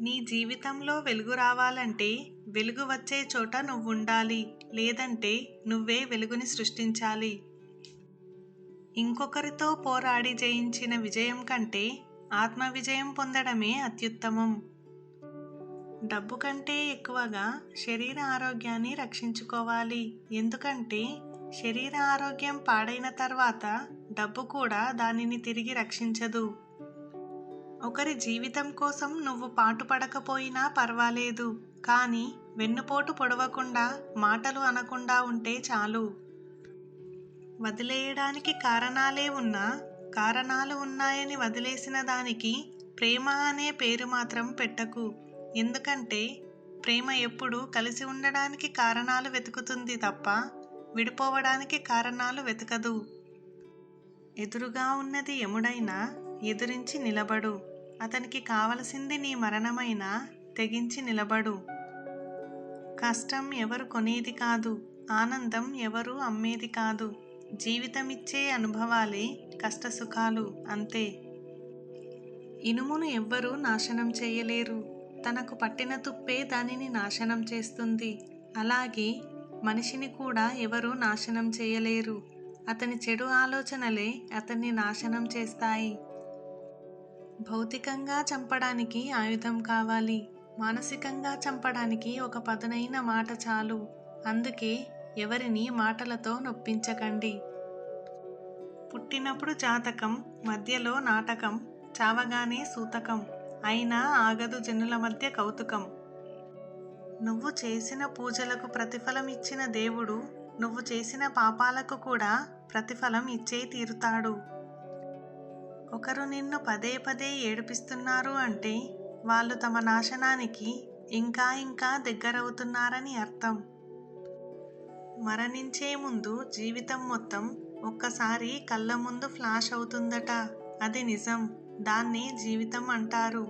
నీ జీవితంలో వెలుగు రావాలంటే వెలుగు వచ్చే చోట నువ్వుండాలి. లేదంటే నువ్వే వెలుగుని సృష్టించాలి. ఇంకొకరితో పోరాడి జయించిన విజయం కంటే ఆత్మ విజయం పొందడమే అత్యుత్తమం. డబ్బు కంటే ఎక్కువగా శరీర ఆరోగ్యాన్ని రక్షించుకోవాలి. ఎందుకంటే శరీర ఆరోగ్యం పాడైన తర్వాత డబ్బు కూడా దానిని తిరిగి రక్షించదు. ఒకరి జీవితం కోసం నువ్వు పాటుపడకపోయినా పర్వాలేదు, కానీ వెన్నుపోటు పొడవకుండా మాటలు అనకుండా ఉంటే చాలు. వదిలేయడానికి కారణాలే ఉన్నా కారణాలు ఉన్నాయని వదిలేసిన దానికి ప్రేమ అనే పేరు మాత్రం పెట్టకు. ఎందుకంటే ప్రేమ ఎప్పుడూ కలిసి ఉండడానికి కారణాలు వెతుకుతుంది తప్ప విడిపోవడానికి కారణాలు వెతకదు. ఎదురుగా ఉన్నది యముడైనా ఎదురించి నిలబడు. అతనికి కావలసింది నీ మరణమైనా తెగించి నిలబడు. కష్టం ఎవరు కొనేది కాదు, ఆనందం ఎవరు అమ్మేది కాదు. జీవితమిచ్చే అనుభవాలే కష్టసుఖాలు, అంతే. ఇనుమును ఎవ్వరూ నాశనం చేయలేరు, తనకు పట్టిన తుప్పే దానిని నాశనం చేస్తుంది. అలాగే మనిషిని కూడా ఎవరూ నాశనం చేయలేరు, అతని చెడు ఆలోచనలే అతన్ని నాశనం చేస్తాయి. భౌతికంగా చంపడానికి ఆయుధం కావాలి, మానసికంగా చంపడానికి ఒక పదునైన మాట చాలు. అందుకే ఎవరిని మాటలతో నొప్పించకండి. పుట్టినప్పుడు జాతకం, మధ్యలో నాటకం, చావగానే సూతకం. అయినా ఆగదు జనుల మధ్య కౌతుకం. నువ్వు చేసిన పూజలకు ప్రతిఫలం ఇచ్చిన దేవుడు నువ్వు చేసిన పాపాలకు కూడా ప్రతిఫలం ఇచ్చే తీరుతాడు. ఒకరు నిన్ను పదే పదే ఏడిపిస్తున్నారు అంటే వాళ్ళు తమ నాశనానికి ఇంకా ఇంకా దగ్గరవుతున్నారని అర్థం. మరణించే ముందు జీవితం మొత్తం ఒక్కసారి కళ్ళ ముందు ఫ్లాష్ అవుతుందట. అది నిజం, దాన్నే జీవితం అంటారు.